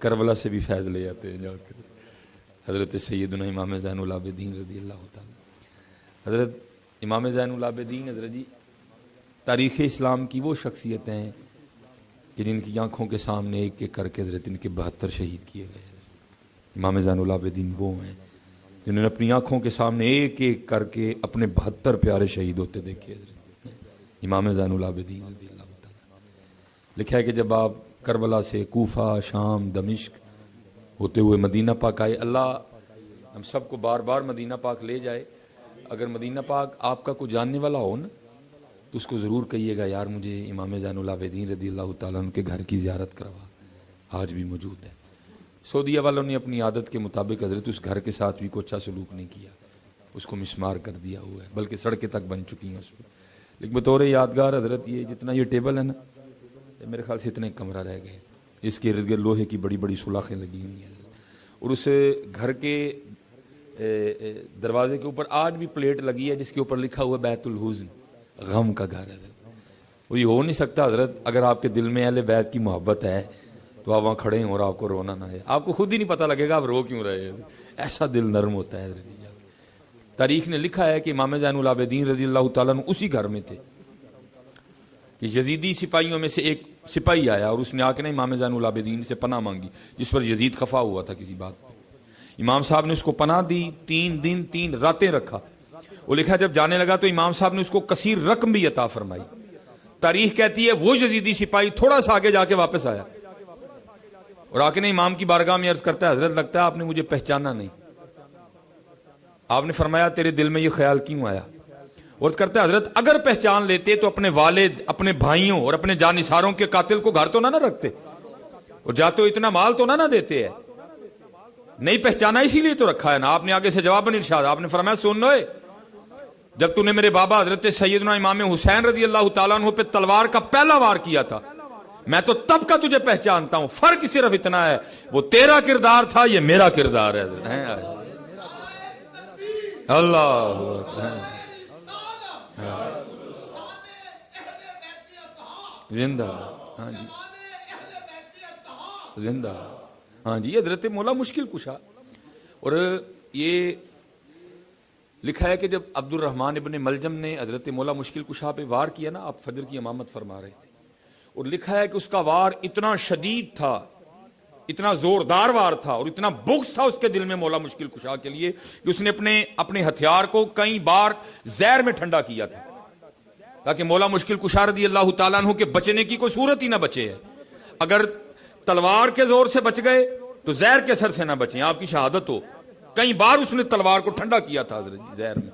کربلا سے بھی فیض لے آتے ہیں جا کر. حضرت سیدنا امام زین العابدین رضی اللہ تعالیٰ. حضرت امام زین العابدین حضرت جی تاریخ اسلام کی وہ شخصیتیں ہیں کہ جن کی آنکھوں کے سامنے ایک ایک کر کے حضرت ان کے 72 شہید کیے گئے. امام زین العابدین وہ ہیں جنہوں نے اپنی آنکھوں کے سامنے ایک ایک کر کے اپنے 72 پیارے شہید ہوتے دیکھے. امام زین العابدین رضی اللہ تعالیٰ. لکھا ہے کہ جب آپ کربلا سے کوفہ، شام، دمشق ہوتے ہوئے مدینہ پاک آئے، اللہ ہم سب کو بار بار مدینہ پاک لے جائے. اگر مدینہ پاک آپ کا کوئی جاننے والا ہو نا تو اس کو ضرور کہیے گا یار مجھے امام زین العابدین رضی اللہ تعالیٰ عنہ کے گھر کی زیارت کروا. آج بھی موجود ہے. سعودیہ والوں نے اپنی عادت کے مطابق حضرت اس گھر کے ساتھ بھی کوئی اچھا سلوک نہیں کیا، اس کو مسمار کر دیا ہوا ہے، بلکہ سڑکیں تک بن چکی ہیں اس پہ. لیکن بطور یادگار حضرت یہ جتنا یہ ٹیبل ہے نا، میرے خیال سے اتنے کمرہ رہ گئے، اس کے ارد گرد لوہے کی بڑی بڑی سلاخیں لگی ہوئی ہیں. اور اس گھر کے دروازے کے اوپر آج بھی پلیٹ لگی ہے جس کے اوپر لکھا ہوا بیت الحزن، غم کا گھر ہے. اور یہ ہو نہیں سکتا حضرت اگر آپ کے دل میں اہل بیت کی محبت ہے تو آپ وہاں کھڑے ہیں اور آپ کو رونا نہ ہے. آپ کو خود ہی نہیں پتہ لگے گا آپ رو کیوں رہے ہیں. ایسا دل نرم ہوتا ہے حضرت. تاریخ نے لکھا ہے کہ امام زین العابدین رضی اللہ تعالیٰ عنہ اسی گھر میں تھے کہ یزیدی سپاہیوں میں سے ایک سپاہی آیا اور اس نے آ کے نا امام زین العابدین سے پناہ مانگی، جس پر یزید خفا ہوا تھا کسی بات پہ. امام صاحب نے اس کو پناہ دی، 3 دن 3 راتیں رکھا. وہ لکھا جب جانے لگا تو امام صاحب نے اس کو کثیر رقم بھی عطا فرمائی. تاریخ کہتی ہے وہ یزیدی سپاہی تھوڑا سا آگے جا کے واپس آیا اور آ کے نا امام کی بارگاہ میں عرض کرتا ہے حضرت لگتا ہے آپ نے مجھے پہچانا نہیں. آپ نے فرمایا تیرے دل میں یہ خیال کیوں آیا؟ اور کرتا ہے حضرت اگر پہچان لیتے تو اپنے والد، اپنے بھائیوں اور اپنے جانثاروں کے قاتل کو گھر تو نہ رکھتے اور جاتے اتنا مال تو نہ دیتے ہیں. نہیں پہچانا اسی لیے تو رکھا ہے نا. آپ نے آگے سے جواب نہیں ارشاد، آپ نے فرمایا سن لو، جب تو نے میرے بابا حضرت سیدنا امام حسین رضی اللہ تعالیٰ عنہ پہ تلوار کا پہلا وار کیا تھا میں تو تب کا تجھے پہچانتا ہوں. فرق صرف اتنا ہے وہ تیرا کردار تھا، یہ میرا کردار ہے. اللہ زندہ. ہاں جی زندہ. ہاں جی حضرت مولا مشکل کشا. اور یہ لکھا ہے کہ جب عبد الرحمن ابن ملجم نے حضرت مولا مشکل کشا پہ وار کیا نا، آپ فجر کی امامت فرما رہے تھے، اور لکھا ہے کہ اس کا وار اتنا شدید تھا، اتنا زوردار وار تھا اور اتنا بغض تھا اس کے دل میں مولا مشکل کشا کے لیے کہ اس نے اپنے ہتھیار کو کئی بار زہر میں ٹھنڈا کیا تھا تاکہ مولا مشکل کشا رضی اللہ تعالیٰ عنہ کے بچنے کی کوئی صورت ہی نہ بچے. اگر تلوار کے زور سے بچ گئے تو زہر کے اثر سے نہ بچیں، آپ کی شہادت ہو. کئی بار اس نے تلوار کو ٹھنڈا کیا تھا حضرت زہر میں.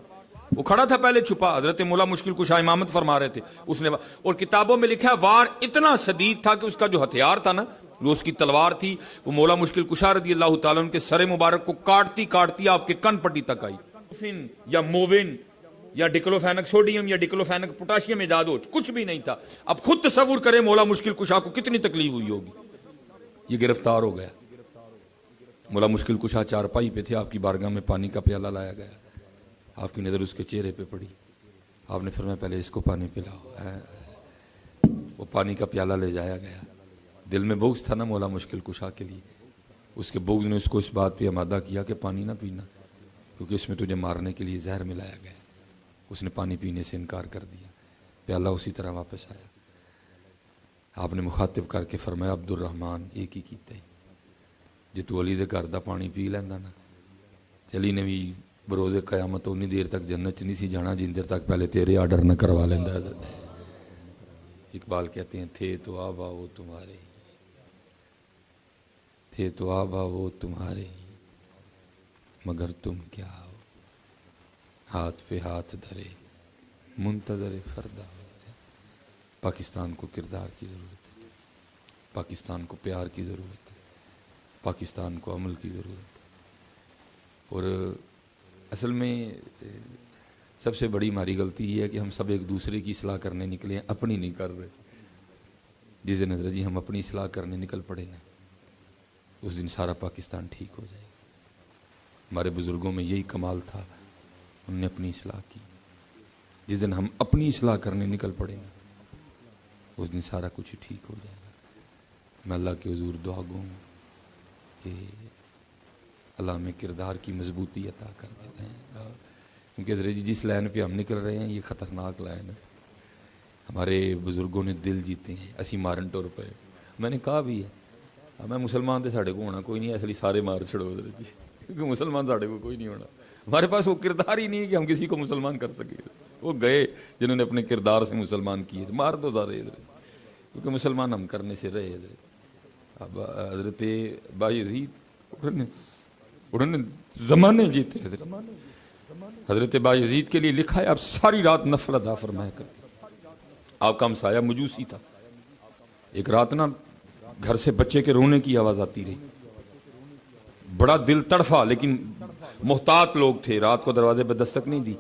وہ کھڑا تھا پہلے چھپا، حضرت مولا مشکل کشا امامت فرما رہے تھے اس نے. اور کتابوں میں لکھا ہے وار اتنا شدید تھا کہ اس کا جو ہتھیار تھا نا، جو اس کی تلوار تھی، وہ مولا مشکل کشا رضی اللہ تعالیٰ عنہ کے سر مبارک کو کاٹتی کاٹتی آپ کے کن پٹی تک آئی. یا مووین یا ڈیکلوفینک سوڈیم یا ڈیکلوفینک پوٹاشیم ایجاد ہو، کچھ بھی نہیں تھا. اب خود تصور کریں مولا مشکل کشا کو کتنی تکلیف ہوئی ہوگی. یہ گرفتار ہو گیا. مولا مشکل کشا چارپائی پہ تھے، آپ کی بارگاہ میں پانی کا پیالہ لایا گیا. آپ کی نظر اس کے چہرے پہ پڑی. آپ نے فرمایا پہلے اس کو پانی پلاؤ. وہ پانی کا پیالہ لے جایا گیا. دل میں بغض تھا نا مولا مشکل کشا کے لیے. اس کے بغض نے اس کو اس بات پہ آمادہ کیا کہ پانی نہ پینا کیونکہ اس میں تجھے مارنے کے لیے زہر ملایا گیا. اس نے پانی پینے سے انکار کر دیا. پیالہ اسی طرح واپس آیا. آپ نے مخاطب کر کے فرمایا عبد الرحمن ایک ہی کیتے جی تو علی دے گھر دا پانی پی لینا نا، چلی نے بھی بروز قیامت انی دیر تک جنت نہیں سی جانا جن دیر تک پہلے تیرے آرڈر نہ کروا لینا. اقبال کہتے ہیں تھے تو آبا وہ تمہارے، تھے تو آبا وہ تمہارے مگر تم کیا ہو، ہاتھ پہ ہاتھ دھرے منتظر فردا ہو. پاکستان کو کردار کی ضرورت ہے، پاکستان کو پیار کی ضرورت ہے، پاکستان کو عمل کی ضرورت ہے. اور اصل میں سب سے بڑی ہماری غلطی یہ ہے کہ ہم سب ایک دوسرے کی اصلاح کرنے نکلے ہیں، اپنی نہیں کر رہے. جس دن حضرت جی ہم اپنی اصلاح کرنے نکل پڑے نا اس دن سارا پاکستان ٹھیک ہو جائے گا. ہمارے بزرگوں میں یہی کمال تھا، انہوں نے اپنی اصلاح کی. جس دن ہم اپنی اصلاح کرنے نکل پڑے نا اس دن سارا کچھ ٹھیک ہو جائے گا. میں اللہ کے حضور دعا گو ہوں کہ اللہ میں کردار کی مضبوطی عطا کر دیتے ہیں، کیونکہ حضرت جی جس لائن پہ ہم نکل رہے ہیں یہ خطرناک لائن ہے. ہمارے بزرگوں نے دل جیتے ہیں، اسی مارن ٹور پہ. میں نے کہا بھی ہے میں مسلمان تو ساڑھے کو ہونا کوئی نہیں ہے، اس لیے سارے مار چھڑو حضرت جی، کیونکہ مسلمان ساڑھے کو کوئی نہیں ہونا. ہمارے پاس وہ کردار ہی نہیں ہے کہ ہم کسی کو مسلمان کر سکیں. وہ گئے جنہوں نے اپنے کردار سے مسلمان کیے، مار دو سارے حضرت، کیونکہ مسلمان ہم کرنے سے رہے حضرت. اب حضرت بایزید انہوں نے زمانے جیتے حضرت بایزید کے لیے لکھا ہے آپ ساری رات نفل ادا فرمایا کرتے. آپ کا ہمسایہ مجوسی تھا. ایک رات نا گھر سے بچے کے رونے کی آواز آتی رہی، بڑا دل تڑفا، لیکن محتاط لوگ تھے، رات کو دروازے پہ دستک نہیں دی.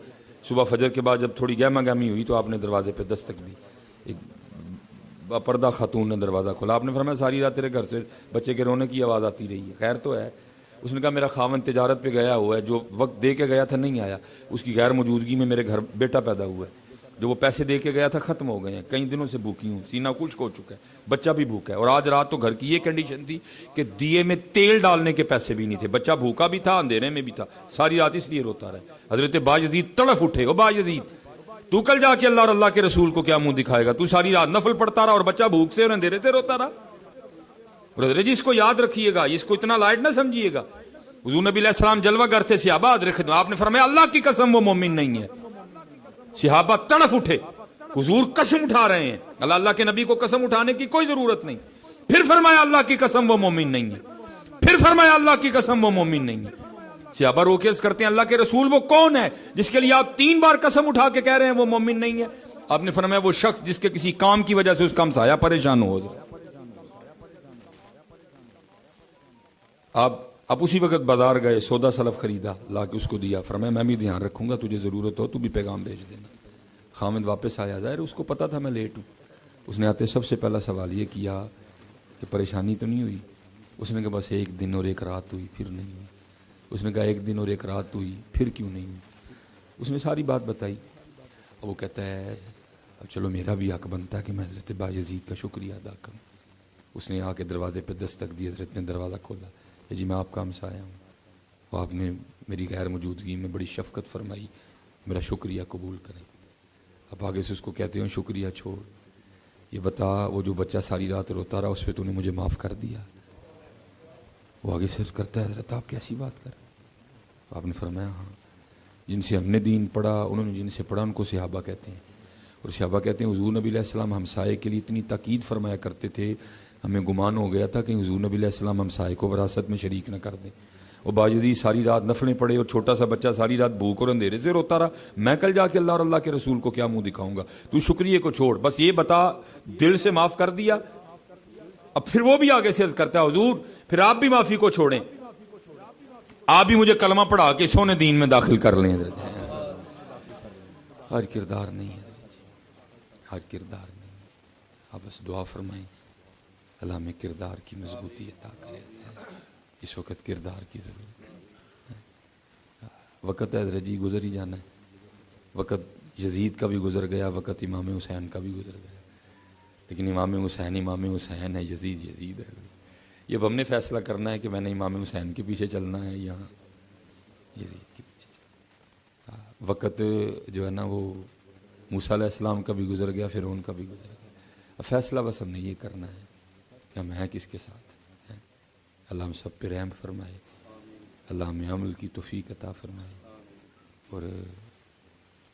صبح فجر کے بعد جب تھوڑی گہما گہمی ہوئی تو آپ نے دروازے پہ دستک دی. ایک پردہ خاتون نے دروازہ کھولا. آپ نے فرمایا ساری رات تیرے گھر سے بچے کے رونے کی آواز آتی رہی ہے، خیر تو ہے؟ اس نے کہا میرا خاوند تجارت پہ گیا ہوا ہے، جو وقت دے کے گیا تھا نہیں آیا، اس کی غیر موجودگی میں میرے گھر بیٹا پیدا ہوا ہے، جو وہ پیسے دے کے گیا تھا ختم ہو گئے ہیں، کئی دنوں سے بھوکی ہوں، سینہ خشک ہو چکا ہے، بچہ بھی بھوکا ہے. اور آج رات تو گھر کی یہ کنڈیشن تھی کہ دیے میں تیل ڈالنے کے پیسے بھی نہیں تھے، بچہ بھوکا بھی تھا، اندھیرے میں بھی تھا، ساری رات اس لیے روتا رہا. حضرت بایزید تڑف اٹھے، او بایزید تو کل جا کے اللہ اور اللہ کے رسول کو کیا منہ دکھائے گا؟ تو ساری رات نفل پڑھتا رہا اور بچہ بھوک سے اور اندھیرے سے روتا رہا. اور حضرت جی اس کو یاد رکھیے گا، اس کو اتنا لائٹ نہ سمجھیے گا. حضور نبی علیہ السلام جلوہ گر تھے، صحابہ حاضر خدمت، آپ نے فرمایا اللہ کی قسم وہ مومن نہیں ہے. صحابہ تڑف اٹھے، حضور قسم اٹھا رہے ہیں، اللہ کے نبی کو قسم اٹھانے کی کوئی ضرورت نہیں. پھر فرمایا اللہ کی قسم وہ مومن نہیں ہے، پھر فرمایا اللہ کی قسم وہ مومن نہیں ہے. صحابہ رو کے عرض کرتے ہیں اللہ کے رسول وہ کون ہے جس کے لیے آپ 3 بار قسم اٹھا کے کہہ رہے ہیں وہ مومن نہیں ہے؟ آپ نے فرمایا وہ شخص جس کے کسی کام کی وجہ سے اس کا ہمسایہ پریشان ہو. آپ اسی وقت بازار گئے، سودا سلف خریدا، لا کے اس کو دیا، فرمایا میں بھی دھیان رکھوں گا، تجھے ضرورت ہو تو بھی پیغام بھیج دینا. خامد واپس آیا، ظاہر اس کو پتا تھا میں لیٹ ہوں. اس نے آتے سب سے پہلا سوال یہ کیا کہ پریشانی تو نہیں ہوئی؟ اس نے کہا بس 1 دن اور 1 رات ہوئی، پھر نہیں ہوئی. اس نے کہا 1 دن اور 1 رات ہوئی، پھر کیوں نہیں ہوئی؟ اس نے ساری بات بتائی. اب وہ کہتا ہے اب چلو میرا بھی حق بنتا ہے کہ میں حضرت بایزید کا شکریہ ادا کروں. اس نے آ کے دروازے پہ دستک دی، حضرت نے دروازہ کھولا، جی میں آپ کا ہمسایہ ہوں، وہ آپ نے میری غیر موجودگی میں بڑی شفقت فرمائی، میرا شکریہ قبول کریں. اب آگے سے اس کو کہتے ہیں شکریہ چھوڑ، یہ بتا وہ جو بچہ ساری رات روتا رہا اس پہ تو نے مجھے معاف کر دیا؟ وہ آگے سے عرض کرتا ہے حضرت آپ کیسی بات کر رہے ہیں؟ آپ نے فرمایا ہاں، جن سے ہم نے دین پڑھا انہوں نے جن سے پڑھا ان کو صحابہ کہتے ہیں. اور صحابہ کہتے ہیں حضور نبی علیہ السلام ہمسائے کے لیے اتنی تاکید فرمایا کرتے تھے، ہمیں گمان ہو گیا تھا کہ حضور نبی علیہ السلام ہمسائے کو وراثت میں شریک نہ کر دیں. وہ بایزید ساری رات نفلیں پڑے اور چھوٹا سا بچہ ساری رات بھوک اور اندھیرے سے روتا رہا. میں کل جا کے اللہ اور اللہ کے رسول کو کیا منہ دکھاؤں گا؟ تو شکریہ کو چھوڑ، بس یہ بتا دل سے معاف کر دیا؟ اب پھر وہ بھی آگے سے عرض کرتا ہے حضور پھر آپ بھی معافی کو چھوڑیں، آپ بھی مجھے کلمہ پڑھا کے سونے دین میں داخل کر لیں. ہر کردار نہیں ہے، ہر کردار نہیں. آپ بس دعا فرمائیں اللہ میں کردار کی مضبوطی عطا کرے. اس وقت کردار کی ضرورت ہے. وقت ہے حضرت جی گزر ہی جانا ہے. وقت یزید کا بھی گزر گیا، وقت امام حسین کا بھی گزر گیا، لیکن امام حسین ہے، یزید ہے. یہ اب ہم نے فیصلہ کرنا ہے کہ میں نے امام حسین کے پیچھے چلنا ہے یا یزید کے پیچھے چلنا. وقت جو ہے نا وہ موسیٰ علیہ السلام کا بھی گزر گیا، فرعون کا بھی گزر گیا. اب فیصلہ بس ہم نے یہ کرنا ہے کہ ہم ہیں کس کے ساتھ. اللہ ہم سب پہ رحم فرمائے، اللہ ہمیں عمل کی توفیق عطا فرمائے، اور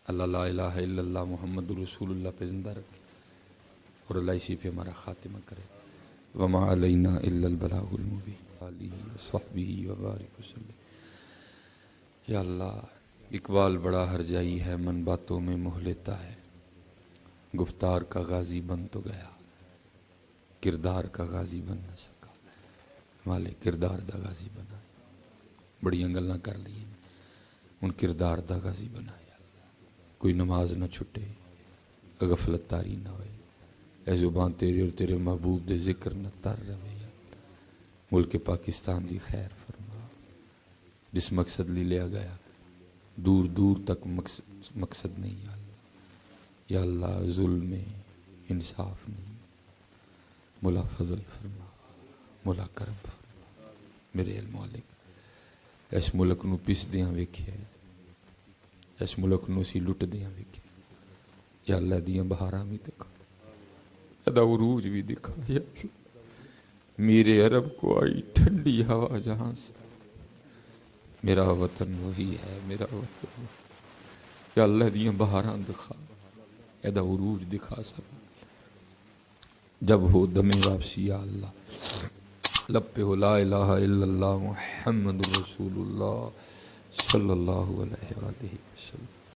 اللہ لا الہ الا اللہ محمد رسول اللہ پہ زندہ رکھے، اور اللہ اسی پہ ہمارا خاتمہ کرے. وما علینا الا البلاغ المبین آلہ وصحبہ وبارک وسلم. یا اللہ اقبال بڑا ہرجائی ہے، من باتوں میں موہ لیتا ہے، گفتار کا غازی بن تو گیا، کردار کا غازی بن نہ سکا. والے کردار دا غازی بنا، بڑی انگل نہ کر لی، ان کردار دا غازی بنا. کوئی نماز نہ چھٹے، غفلت تاری نہ ہوئے، اے زبان تیرے اور تیرے محبوب دے ذکر نہ تر رہے. ملک پاکستان دی خیر فرما، جس مقصد لی لیا گیا دور دور تک مقصد نہیں. یا اللہ ظلم میں انصاف نہیں، مولا فضل فرما. مولا کرم فرما۔ میرے مالک اس ملک نو پسدیاں ویکھیا ہے، اس ملک نو سی لٹدیاں ویکھیا، یا اللہ دیاں بہاراں بھی دکھا، ادا عروج بھی دکھا، یا اللہ میرے عرب کو آئی ٹھنڈی ہوا جہاں سے، میرا وطن وہی ہے، میرا وطن یا اللہ دیاں بہاراں دکھا، ادا عروج دکھا سب، جب ہو دم واپسی یا اللہ لب پہ ہو لا الہ الا اللہ محمد رسول اللہ صلی اللہ علیہ وآلہ وسلم۔